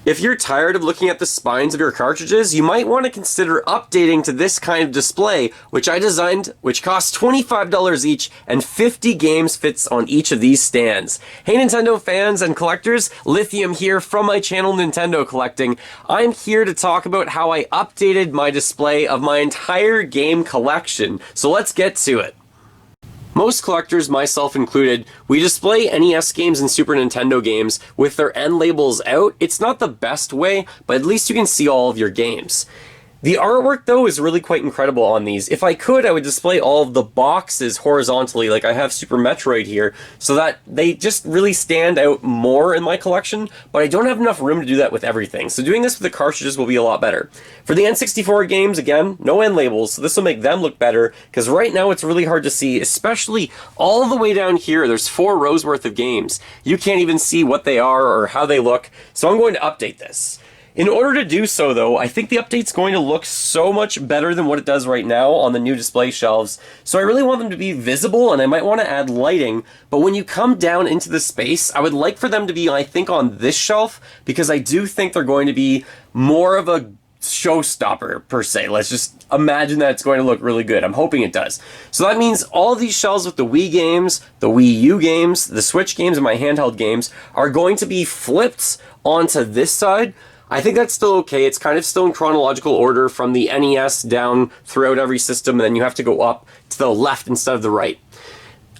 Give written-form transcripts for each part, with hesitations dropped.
If you're tired of looking at the spines of your cartridges, you might want to consider updating to this kind of display, which I designed, which costs $25 each, and 50 games fits on each of these stands. Hey Nintendo fans and collectors, Lithium here from my channel Nintendo Collecting. I'm here to talk about how I updated my display of my entire game collection, so let's get to it. Most collectors, myself included, we display NES games and Super Nintendo games with their end labels out. It's not the best way, but at least you can see all of your games. The artwork, though, is really quite incredible on these. If I could, I would display all of the boxes horizontally, like I have Super Metroid here, so that they just really stand out more in my collection, but I don't have enough room to do that with everything, so doing this with the cartridges will be a lot better. For the N64 games, again, no end labels, so this will make them look better, because right now it's really hard to see, especially all the way down here. There's 4 rows worth of games. You can't even see what they are or how they look, so I'm going to update this. In order to do so, though, I think the update's going to look so much better than what it does right now on the new display shelves, so I really want them to be visible, and I might want to add lighting, but when you come down into the space, I would like for them to be, I think, on this shelf, because I do think they're going to be more of a showstopper, per se. Let's just imagine that it's going to look really good. I'm hoping it does. So that means all of these shelves with the Wii games, the Wii U games, the Switch games, and my handheld games are going to be flipped onto this side. I think that's still okay. It's kind of still in chronological order from the NES down throughout every system, and then you have to go up to the left instead of the right.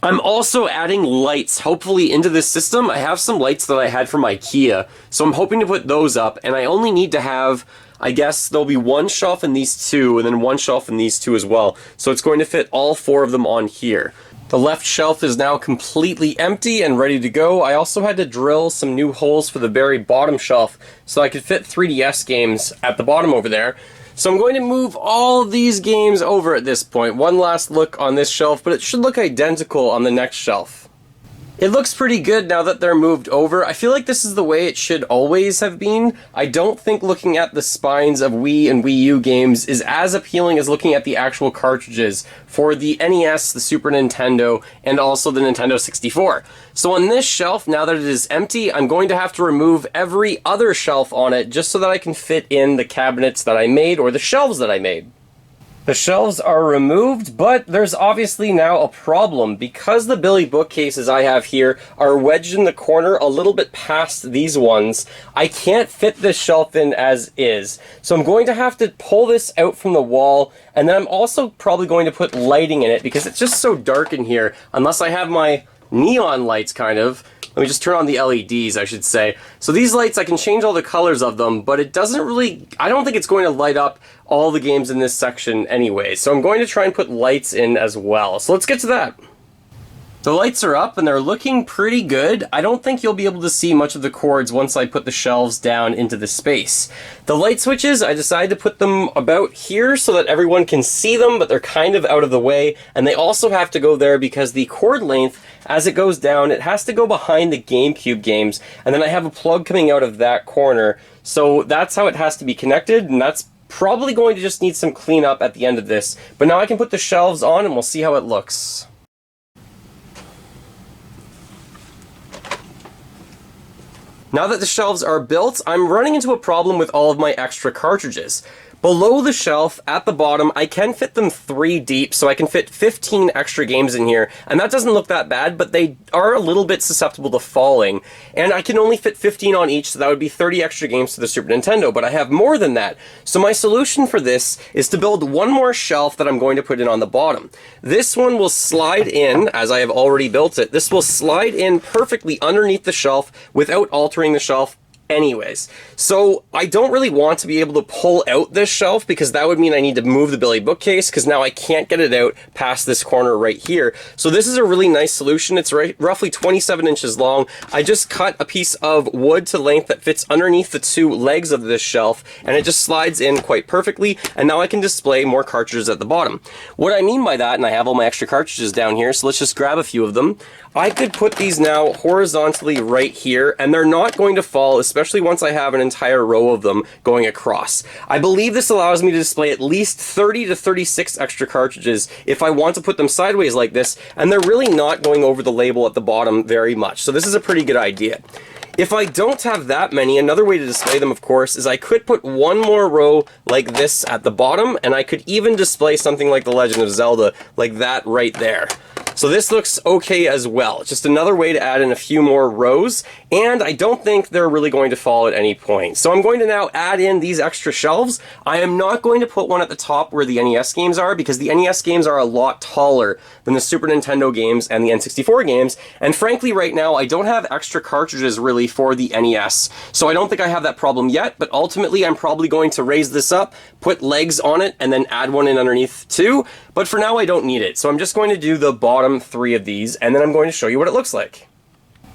I'm also adding lights, hopefully, into this system. I have some lights that I had from IKEA, so I'm hoping to put those up, and I only need to have, I guess there'll be one shelf in these 2, and then one shelf in these 2 as well. So it's going to fit all 4 of them on here. The left shelf is now completely empty and ready to go. I also had to drill some new holes for the very bottom shelf so I could fit 3DS games at the bottom over there. So I'm going to move all of these games over at this point. One last look on this shelf, but it should look identical on the next shelf. It looks pretty good now that they're moved over. I feel like this is the way it should always have been. I don't think looking at the spines of Wii and Wii U games is as appealing as looking at the actual cartridges for the NES, the Super Nintendo, and also the Nintendo 64. So on this shelf, now that it is empty, I'm going to have to remove every other shelf on it just so that I can fit in the cabinets that I made or the shelves that I made. The shelves are removed, but there's obviously now a problem. Because the Billy bookcases I have here are wedged in the corner a little bit past these ones, I can't fit this shelf in as is. So I'm going to have to pull this out from the wall, and then I'm also probably going to put lighting in it because it's just so dark in here, unless I have my neon lights, kind of. Let me just turn on the LEDs, I should say. So these lights, I can change all the colors of them, but it doesn't really, I don't think it's going to light up all the games in this section anyway. So I'm going to try and put lights in as well. So let's get to that. The lights are up and they're looking pretty good. I don't think you'll be able to see much of the cords once I put the shelves down into the space. The light switches, I decided to put them about here so that everyone can see them, but they're kind of out of the way. And they also have to go there because the cord length, as it goes down, it has to go behind the GameCube games. And then I have a plug coming out of that corner. So that's how it has to be connected, and that's probably going to just need some cleanup at the end of this. But now I can put the shelves on and we'll see how it looks. Now that the shelves are built, I'm running into a problem with all of my extra cartridges. Below the shelf, at the bottom, I can fit them 3 deep, so I can fit 15 extra games in here, and that doesn't look that bad, but they are a little bit susceptible to falling, and I can only fit 15 on each, so that would be 30 extra games to the Super Nintendo, but I have more than that. So my solution for this is to build one more shelf that I'm going to put in on the bottom. This one will slide in, as I have already built it. This will slide in perfectly underneath the shelf without altering the shelf anyways. So I don't really want to be able to pull out this shelf because that would mean I need to move the Billy bookcase because now I can't get it out past this corner right here. So this is a really nice solution. It's roughly 27 inches long. I just cut a piece of wood to length that fits underneath the 2 legs of this shelf, and it just slides in quite perfectly, and now I can display more cartridges at the bottom. What I mean by that, and I have all my extra cartridges down here, so let's just grab a few of them. I could put these now horizontally right here, and they're not going to fall, especially once I have an entire row of them going across. I believe this allows me to display at least 30 to 36 extra cartridges if I want to put them sideways like this, and they're really not going over the label at the bottom very much, so this is a pretty good idea. If I don't have that many, another way to display them, of course, is I could put one more row like this at the bottom, and I could even display something like The Legend of Zelda, like that right there. So this looks okay as well. It's just another way to add in a few more rows, and I don't think they're really going to fall at any point. So I'm going to now add in these extra shelves. I am not going to put one at the top where the NES games are, because the NES games are a lot taller than the Super Nintendo games and the N64 games, and frankly right now I don't have extra cartridges really for the NES, so I don't think I have that problem yet, but ultimately I'm probably going to raise this up, put legs on it, and then add one in underneath too, but for now I don't need it. So I'm just going to do the bottom 3 of these, and then I'm going to show you what it looks like.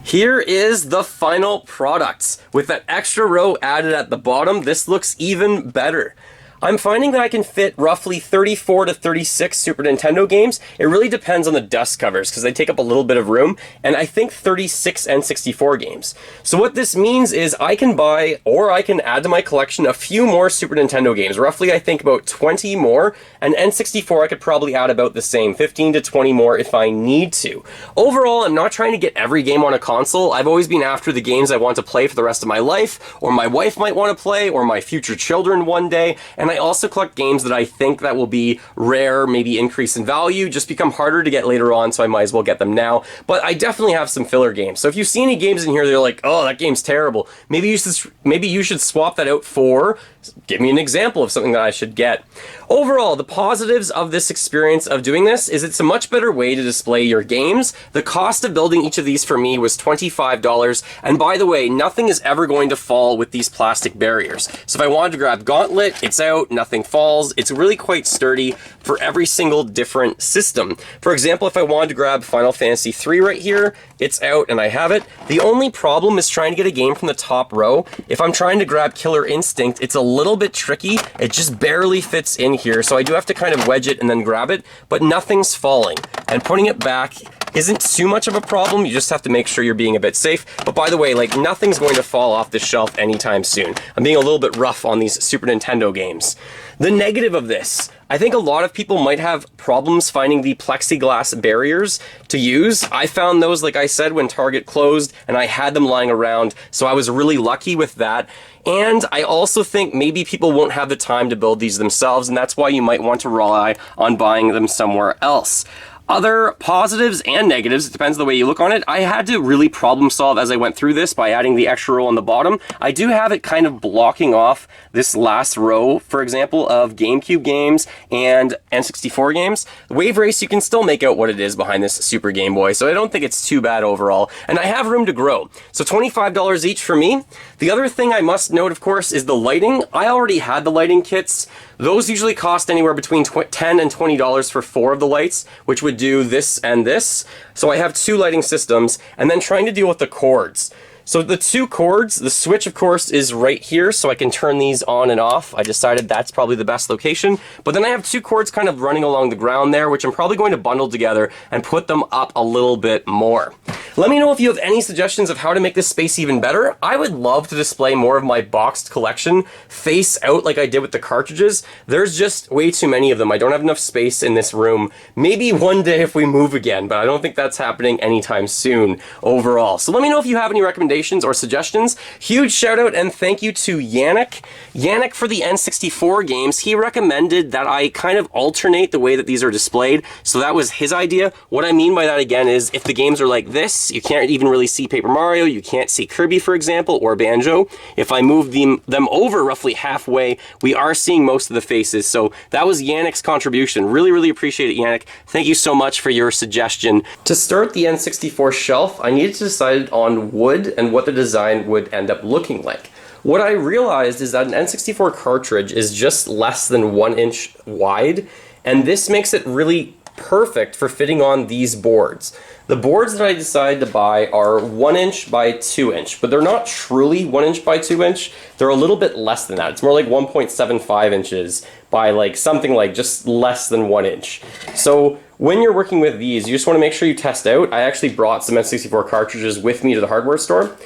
Here is the final product. With that extra row added at the bottom, this looks even better. I'm finding that I can fit roughly 34 to 36 Super Nintendo games. It really depends on the dust covers because they take up a little bit of room, and I think 36 N64 games. So what this means is I can buy, or I can add to my collection, a few more Super Nintendo games. Roughly I think about 20 more, and N64 I could probably add about the same, 15 to 20 more if I need to. Overall, I'm not trying to get every game on a console. I've always been after the games I want to play for the rest of my life, or my wife might want to play, or my future children one day, and I also collect games that I think that will be rare, maybe increase in value, just become harder to get later on, so I might as well get them now. But I definitely have some filler games. So if you see any games in here that you're like, oh, that game's terrible, maybe you should swap that out for, give me an example of something that I should get. Overall, the positives of this experience of doing this is it's a much better way to display your games. The cost of building each of these for me was $25, and by the way, nothing is ever going to fall with these plastic barriers. So if I wanted to grab Gauntlet, it's out, nothing falls. It's really quite sturdy for every single different system. For example, if I wanted to grab Final Fantasy III right here, it's out and I have it. The only problem is trying to get a game from the top row. If I'm trying to grab Killer Instinct, it's a little bit tricky. It just barely fits in here, so I do have to kind of wedge it and then grab it, but nothing's falling. And putting it back isn't too much of a problem. You just have to make sure you're being a bit safe. But by the way, like, nothing's going to fall off the shelf anytime soon. I'm being a little bit rough on these Super Nintendo games. The negative of this, I think a lot of people might have problems finding the plexiglass barriers to use. I found those, like I said, when Target closed, and I had them lying around, so I was really lucky with that. And I also think maybe people won't have the time to build these themselves, and that's why you might want to rely on buying them somewhere else. Other positives and negatives, it depends the way you look on it. I had to really problem solve as I went through this by adding the extra row on the bottom. I do have it kind of blocking off this last row, for example, of GameCube games and N64 games. Wave Race, you can still make out what it is behind this Super Game Boy, so I don't think it's too bad overall. And I have room to grow. So $25 each for me. The other thing I must note, of course, is the lighting. I already had the lighting kits. Those usually cost anywhere between $10 and $20 for 4 of the lights, which would do this and this. So I have 2 lighting systems, and then trying to deal with the cords. So the 2 cords, the switch of course is right here, so I can turn these on and off. I decided that's probably the best location. But then I have 2 cords kind of running along the ground there, which I'm probably going to bundle together and put them up a little bit more. Let me know if you have any suggestions of how to make this space even better. I would love to display more of my boxed collection face out like I did with the cartridges. There's just way too many of them. I don't have enough space in this room. Maybe one day if we move again, but I don't think that's happening anytime soon overall. So let me know if you have any recommendations or suggestions. Huge shout out and thank you to Yannick. Yannick for the N64 games. He recommended that I kind of alternate the way that these are displayed. So that was his idea. What I mean by that again is if the games are like this, you can't even really see Paper Mario, you can't see Kirby, for example, or Banjo. If I move them over roughly halfway, we are seeing most of the faces. So that was Yannick's contribution. Really, really appreciate it, Yannick. Thank you so much for your suggestion. To start the N64 shelf, I needed to decide on wood and what the design would end up looking like. What I realized is that an N64 cartridge is just less than 1 inch wide, and this makes it really perfect for fitting on these boards. The boards that I decided to buy are 1 inch by 2 inch, but they're not truly 1 inch by 2 inch. They're a little bit less than that. It's more like 1.75 inches by like something like just less than 1 inch. So when you're working with these, you just want to make sure you test out. I actually brought some N64 cartridges with me to the hardware store.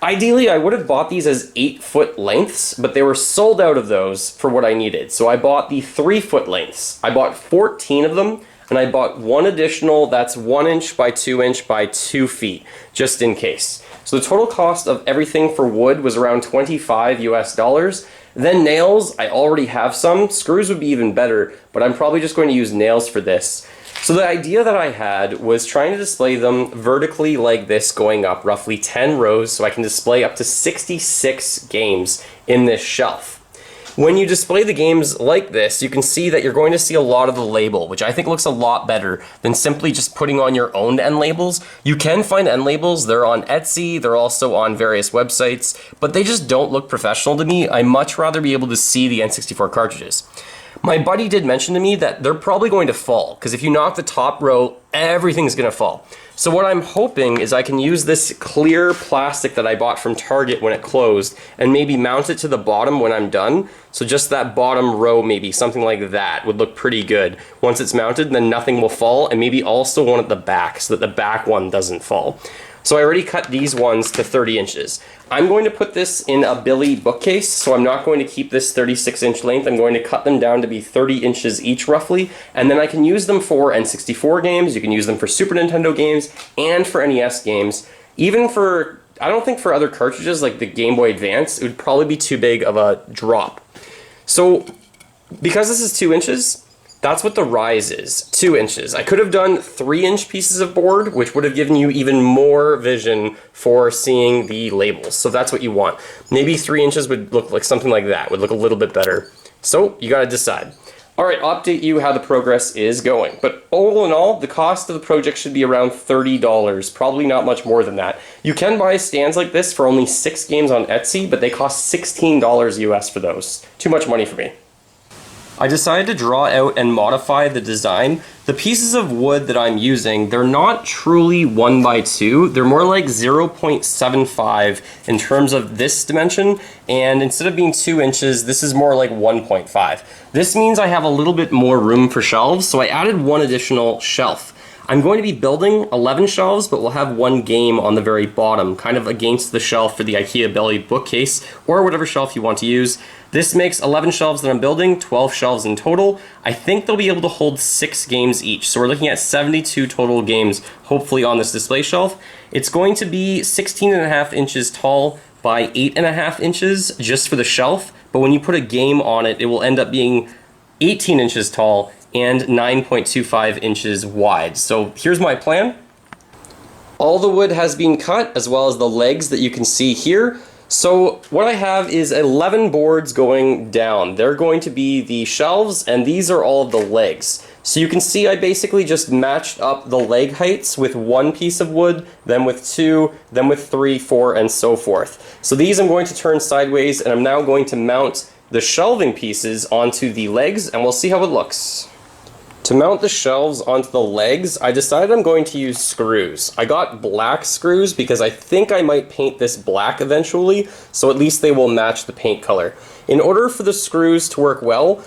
Ideally, I would have bought these as 8-foot lengths, but they were sold out of those for what I needed. So I bought the 3-foot lengths. I bought 14 of them, and I bought one additional that's 1 inch by 2 inch by 2 feet, just in case. So the total cost of everything for wood was around $25 US. Then nails, I already have some. Screws would be even better, but I'm probably just going to use nails for this. So the idea that I had was trying to display them vertically like this, going up roughly 10 rows, so I can display up to 66 games in this shelf. When you display the games like this, you can see that you're going to see a lot of the label, which I think looks a lot better than simply just putting on your own end labels. You can find end labels, they're on Etsy, they're also on various websites, but they just don't look professional to me. I much rather be able to see the N64 cartridges. My buddy did mention to me that they're probably going to fall, because if you knock the top row, everything's going to fall. So what I'm hoping is I can use this clear plastic that I bought from Target when it closed and maybe mount it to the bottom when I'm done. So just that bottom row, maybe something like that would look pretty good. Once it's mounted, then nothing will fall, and maybe also one at the back so that the back one doesn't fall. So I already cut these ones to 30 inches. I'm going to put this in a Billy bookcase, so I'm not going to keep this 36-inch length. I'm going to cut them down to be 30 inches each roughly, and then I can use them for N64 games, you can use them for Super Nintendo games, and for NES games. Even for, I don't think for other cartridges like the Game Boy Advance, it would probably be too big of a drop. So, because this is 2 inches, that's what the rise is, 2 inches. I could have done 3-inch pieces of board, which would have given you even more vision for seeing the labels. So that's what you want. Maybe 3 inches would look like something like that, would look a little bit better. So you gotta decide. All right, I'll update you how the progress is going. But all in all, the cost of the project should be around $30, probably not much more than that. You can buy stands like this for only 6 games on Etsy, but they cost $16 US for those. Too much money for me. I decided to draw out and modify the design. The pieces of wood that I'm using, they're not truly 1x2, they're more like 0.75 in terms of this dimension, and instead of being 2 inches, this is more like 1.5. This means I have a little bit more room for shelves, so I added one additional shelf. I'm going to be building 11 shelves, but we'll have one game on the very bottom, kind of against the shelf for the IKEA Belly bookcase, or whatever shelf you want to use. This makes 11 shelves that I'm building, 12 shelves in total. I think they'll be able to hold 6 games each, so we're looking at 72 total games, hopefully on this display shelf. It's going to be 16.5 inches tall by 8.5 inches just for the shelf, but when you put a game on it, it will end up being 18 inches tall and 9.25 inches wide. So here's my plan. All the wood has been cut, as well as the legs that you can see here. So what I have is 11 boards going down. They're going to be the shelves, and these are all of the legs. So you can see I basically just matched up the leg heights with one piece of wood, then with 2, then with 3, 4, and so forth. So these I'm going to turn sideways, and I'm now going to mount the shelving pieces onto the legs, and we'll see how it looks. To mount the shelves onto the legs, I decided I'm going to use screws. I got black screws because I think I might paint this black eventually, so at least they will match the paint color. In order for the screws to work well,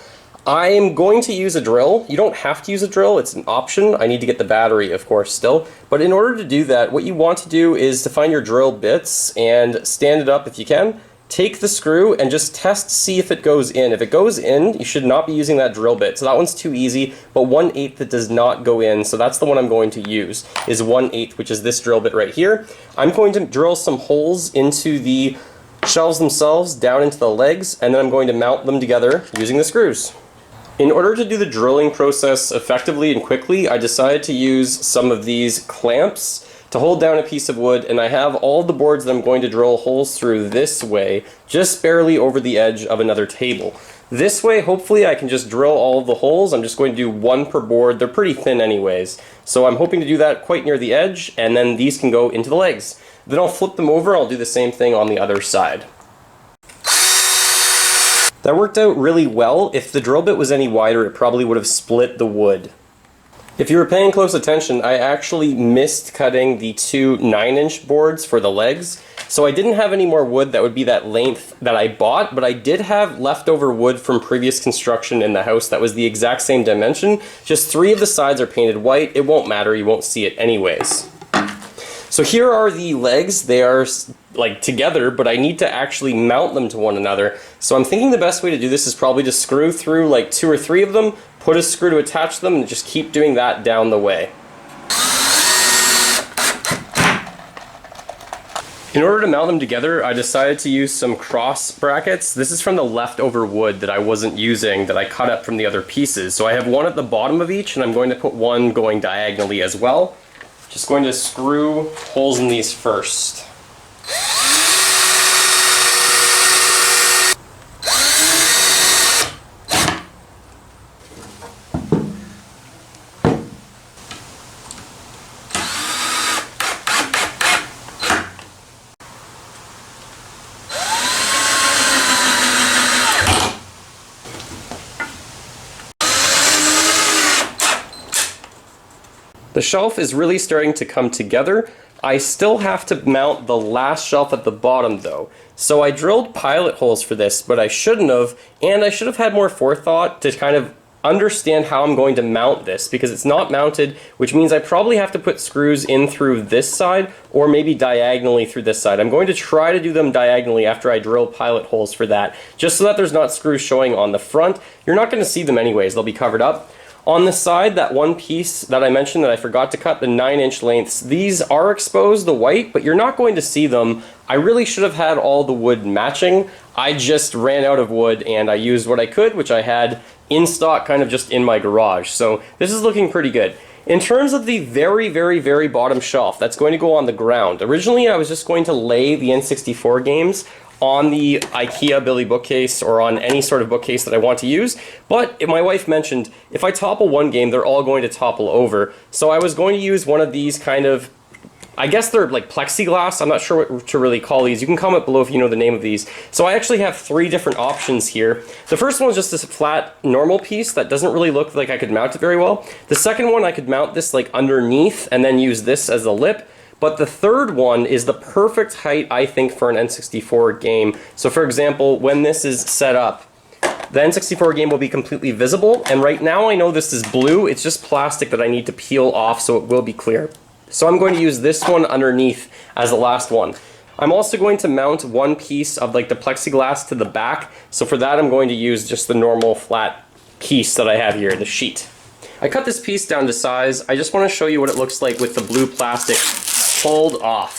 I am going to use a drill. You don't have to use a drill, it's an option. I need to get the battery, of course, still. But in order to do that, what you want to do is to find your drill bits and stand it up if you can. Take the screw and just test to see if it goes in. If it goes in, you should not be using that drill bit. So that one's too easy, but 1/8 that does not go in, so that's the one I'm going to use, is 1/8, which is this drill bit right here. I'm going to drill some holes into the shelves themselves, down into the legs, and then I'm going to mount them together using the screws. In order to do the drilling process effectively and quickly, I decided to use some of these clamps to hold down a piece of wood, and I have all the boards that I'm going to drill holes through this way, just barely over the edge of another table. This way, hopefully, I can just drill all of the holes. I'm just going to do one per board. They're pretty thin anyways, so I'm hoping to do that quite near the edge, and then these can go into the legs. Then I'll flip them over, I'll do the same thing on the other side. That worked out really well. If the drill bit was any wider, it probably would have split the wood. If you were paying close attention, I actually missed cutting the 2 9-inch boards for the legs, so I didn't have any more wood that would be that length that I bought, but I did have leftover wood from previous construction in the house that was the exact same dimension. Just 3 of the sides are painted white. It won't matter, you won't see it anyways. So here are the legs. They are like together, but I need to actually mount them to one another. So I'm thinking the best way to do this is probably to screw through like 2 or 3 of them, put a screw to attach them, and just keep doing that down the way. In order to mount them together, I decided to use some cross brackets. This is from the leftover wood that I wasn't using that I cut up from the other pieces. So I have one at the bottom of each, and I'm going to put one going diagonally as well. Just going to screw holes in these first. The shelf is really starting to come together. I still have to mount the last shelf at the bottom though. So I drilled pilot holes for this, but I shouldn't have, and I should have had more forethought to kind of understand how I'm going to mount this, because it's not mounted, which means I probably have to put screws in through this side or maybe diagonally through this side. I'm going to try to do them diagonally after I drill pilot holes for that, just so that there's not screws showing on the front. You're not going to see them anyways, they'll be covered up. On the side, that one piece that I mentioned that I forgot to cut, the 9-inch lengths, these are exposed, the white, but you're not going to see them. I really should have had all the wood matching. I just ran out of wood and I used what I could, which I had in stock kind of just in my garage. So this is looking pretty good. In terms of the very, very, very bottom shelf, that's going to go on the ground. Originally, I was just going to lay the N64 games on the IKEA Billy bookcase or on any sort of bookcase that I want to use, but my wife mentioned if I topple one game, they're all going to topple over. So I was going to use one of these kind of, I guess they're like plexiglass. I'm not sure what to really call these. You can comment below if you know the name of these. So I actually have 3 different options here. The first one is just this flat normal piece that doesn't really look like I could mount it very well. The second one, I could mount this like underneath and then use this as a lip. But the third one is the perfect height, I think, for an N64 game. So for example, when this is set up, the N64 game will be completely visible. And right now I know this is blue. It's just plastic that I need to peel off so it will be clear. So I'm going to use this one underneath as the last one. I'm also going to mount one piece of like the plexiglass to the back. So for that I'm going to use just the normal flat piece that I have here, the sheet. I cut this piece down to size. I just want to show you what it looks like with the blue plastic pulled off.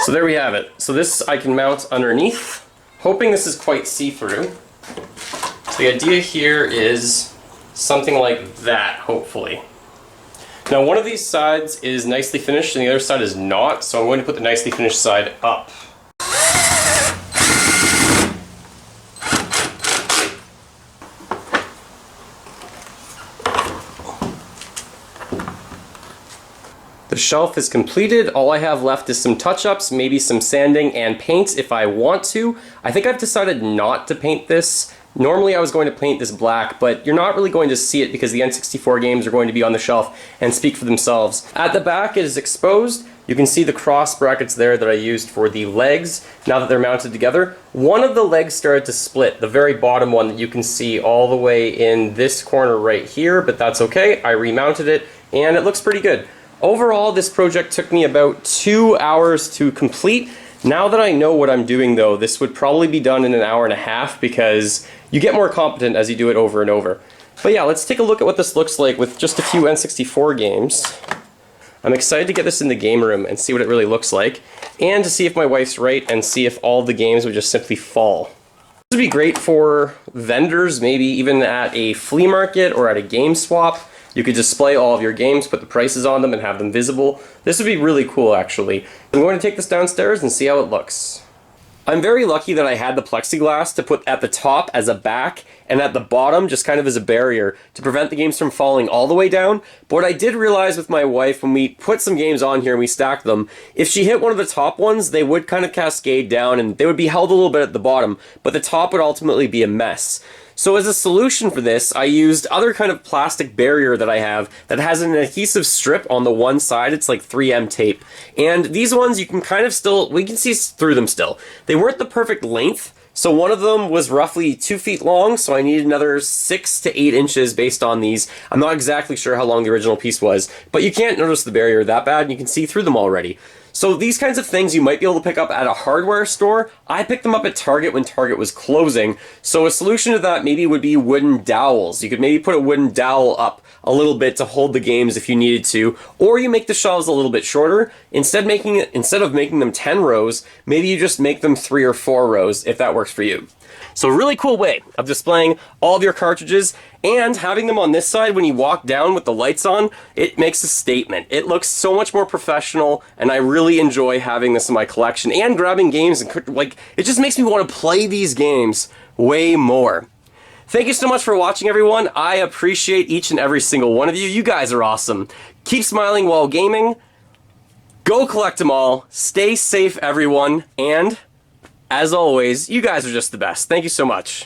So there we have it. So this I can mount underneath, hoping this is quite see-through. So the idea here is something like that, hopefully. Now one of these sides is nicely finished and the other side is not, so I'm going to put the nicely finished side up. The shelf is completed. All I have left is some touch-ups, maybe some sanding and paint if I want to. I think I've decided not to paint this. Normally I was going to paint this black, but you're not really going to see it because the N64 games are going to be on the shelf and speak for themselves. At the back it is exposed. You can see the cross brackets there that I used for the legs. Now that they're mounted together, one of the legs started to split, the very bottom one that you can see all the way in this corner right here, but that's okay. I remounted it and it looks pretty good. Overall, this project took me about 2 hours to complete. Now that I know what I'm doing though, this would probably be done in an hour and a half because you get more competent as you do it over and over. But yeah, let's take a look at what this looks like with just a few N64 games. I'm excited to get this in the game room and see what it really looks like, and to see if my wife's right and see if all the games would just simply fall. This would be great for vendors, maybe even at a flea market or at a game swap. You could display all of your games, put the prices on them, and have them visible. This would be really cool, actually. I'm going to take this downstairs and see how it looks. I'm very lucky that I had the plexiglass to put at the top as a back, and at the bottom just kind of as a barrier to prevent the games from falling all the way down. But what I did realize with my wife when we put some games on here and we stacked them, if she hit one of the top ones, they would kind of cascade down and they would be held a little bit at the bottom, but the top would ultimately be a mess. So as a solution for this, I used other kind of plastic barrier that I have that has an adhesive strip on the one side. It's like 3M tape. And these ones you can kind of still, we can see through them still. They weren't the perfect length. So one of them was roughly 2 feet long, so I needed another 6 to 8 inches based on these. I'm not exactly sure how long the original piece was, but you can't notice the barrier that bad and you can see through them already. So these kinds of things you might be able to pick up at a hardware store. I picked them up at Target when Target was closing. So a solution to that maybe would be wooden dowels. You could maybe put a wooden dowel up a little bit to hold the games if you needed to, or you make the shelves a little bit shorter. Instead of making them 10 rows, maybe you just make them 3 or 4 rows if that works for you. So a really cool way of displaying all of your cartridges, and having them on this side when you walk down with the lights on, it makes a statement. It looks so much more professional, and I really enjoy having this in my collection and grabbing games, and like, it just makes me want to play these games way more. Thank you so much for watching, everyone. I appreciate each and every single one of you. You guys are awesome. Keep smiling while gaming. Go collect them all. Stay safe, everyone. And, as always, you guys are just the best. Thank you so much.